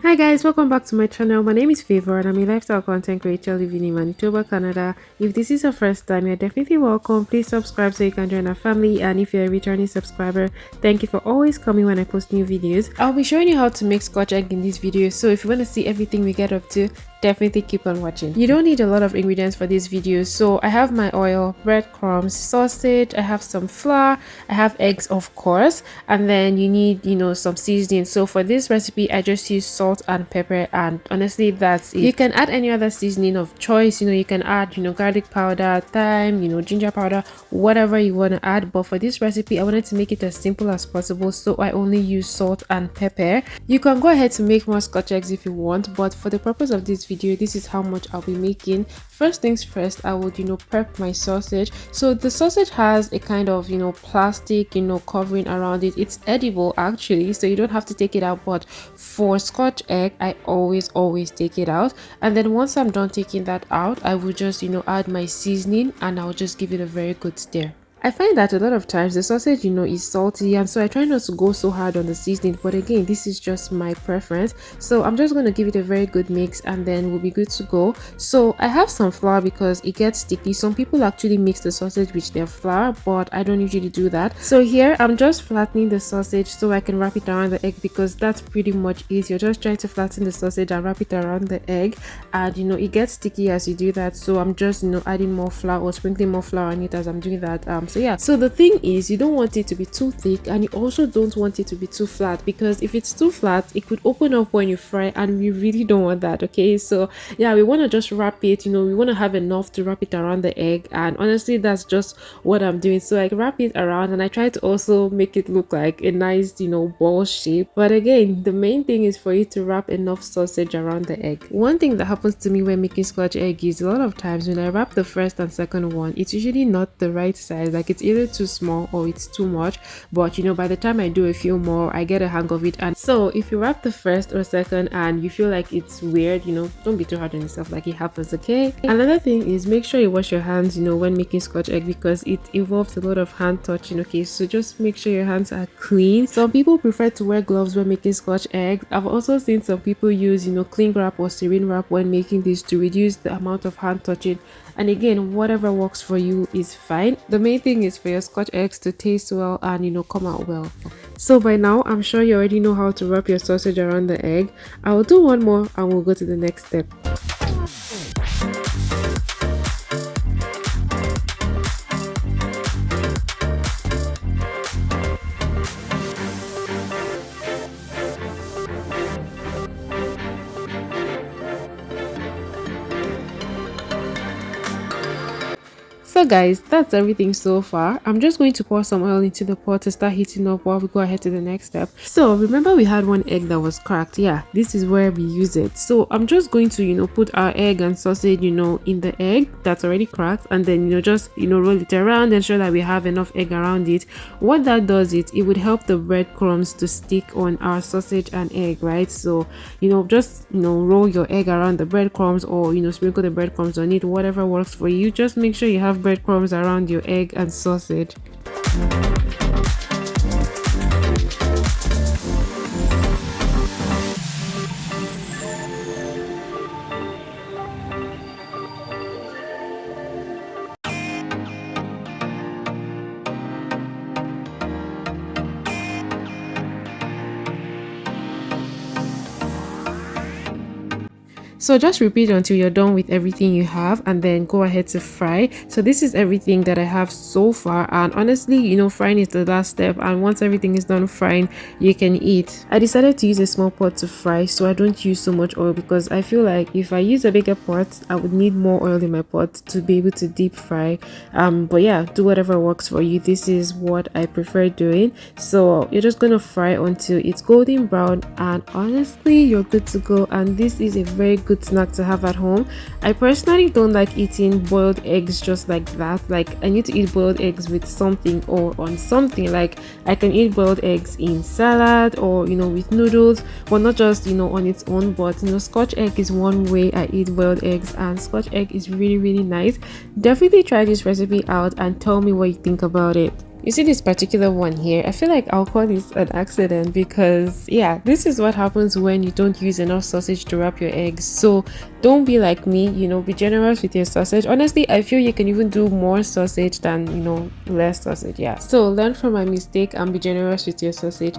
Hi guys, welcome back to my channel. My name is Favor and I'm a lifestyle content creator living in Manitoba, Canada. If this is your first time, you're definitely welcome. Please subscribe so you can join our family, and if you're a returning subscriber, thank you for always coming when I post new videos. I'll be showing you how to make Scotch egg in this video, so if you want to see everything we get up to, definitely keep on watching. You don't need a lot of ingredients for this video, so I have my oil, breadcrumbs, sausage, I have some flour, I have eggs of course, and then you need some seasoning. So for this recipe I just use salt and pepper, and honestly that's it. You can add any other seasoning of choice. You can add garlic powder, thyme, ginger powder, whatever you want to add, but for this recipe I wanted to make it as simple as possible, so I only use salt and pepper. You can go ahead to make more Scotch eggs if you want, but for the purpose of this video, this is how much I'll be making. First things first, I would prep my sausage. So the sausage has a kind of plastic covering around it. It's edible actually, so you don't have to take it out, but for Scotch egg I always take it out. And then once I'm done taking that out, I will just add my seasoning, and I'll just give it a very good stir. I find that a lot of times the sausage is salty, and so I try not to go so hard on the seasoning, but again this is just my preference. So I'm just going to give it a very good mix, and then we'll be good to go. So I have some flour because it gets sticky. Some people actually mix the sausage with their flour, but I don't usually do that. So here I'm just flattening the sausage so I can wrap it around the egg, because that's pretty much it. You're just trying to flatten the sausage and wrap it around the egg, and it gets sticky as you do that. So I'm just adding more flour or sprinkling more flour on it as I'm doing that. So yeah, so the thing is, you don't want it to be too thick, and you also don't want it to be too flat, because if it's too flat it could open up when you fry, and we really don't want that. Okay, so yeah, we want to just wrap it, we want to have enough to wrap it around the egg, and honestly that's just what I'm doing. So I wrap it around, and I try to also make it look like a nice ball shape, but again the main thing is for you to wrap enough sausage around the egg. One thing that happens to me when making Scotch egg is a lot of times when I wrap the first and second one, it's usually not the right size. Like it's either too small or it's too much, but by the time I do a few more I get a hang of it. And so if you wrap the first or second and you feel like it's weird, don't be too hard on yourself, like it happens. Okay, another thing is make sure you wash your hands when making Scotch egg, because it involves a lot of hand touching. Okay, so just make sure your hands are clean. Some people prefer to wear gloves when making Scotch egg. I've also seen some people use cling wrap or saran wrap when making this to reduce the amount of hand touching, and again whatever works for you is fine. The main thing is for your Scotch eggs to taste well and come out well. So by now I'm sure you already know how to wrap your sausage around the egg. I will do one more and we'll go to the next step. So guys, that's everything so far. I'm just going to pour some oil into the pot to start heating up while we go ahead to the next step. So remember we had one egg that was cracked. Yeah, this is where we use it. So I'm just going to put our egg and sausage in the egg that's already cracked, and then just roll it around, ensure that we have enough egg around it. What that does is it would help the breadcrumbs to stick on our sausage and egg, right? So just roll your egg around the breadcrumbs, or sprinkle the breadcrumbs on it, whatever works for you. Just make sure you have breadcrumbs around your egg and sausage. So just repeat until you're done with everything you have, and then go ahead to fry. So this is everything that I have so far, and honestly frying is the last step, and once everything is done frying you can eat. I decided to use a small pot to fry, so I don't use so much oil, because I feel like if I use a bigger pot I would need more oil in my pot to be able to deep fry. But yeah, do whatever works for you. This is what I prefer doing. So you're just gonna fry until it's golden brown, and honestly you're good to go. And this is a very good snack to have at home. I personally don't like eating boiled eggs just like that. Like I need to eat boiled eggs with something or on something. Like I can eat boiled eggs in salad or with noodles, but not just on its own. But Scotch egg is one way I eat boiled eggs, and Scotch egg is really nice. Definitely try this recipe out and tell me what you think about it. You see this particular one here, I feel like I'll call this an accident because yeah, this is what happens when you don't use enough sausage to wrap your eggs. So don't be like me, you know, be generous with your sausage. Honestly, I feel you can even do more sausage than, you know, less sausage. Yeah, so learn from my mistake and be generous with your sausage.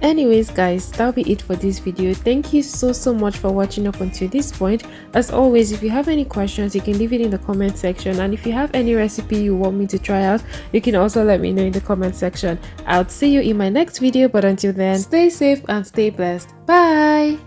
Anyways guys, that'll be it for this video. Thank you so much for watching up until this point. As always, if you have any questions, you can leave it in the comment section, and if you have any recipe you want me to try out, you can also let me know in the comment section. I'll see you in my next video, but until then, stay safe and stay blessed. Bye.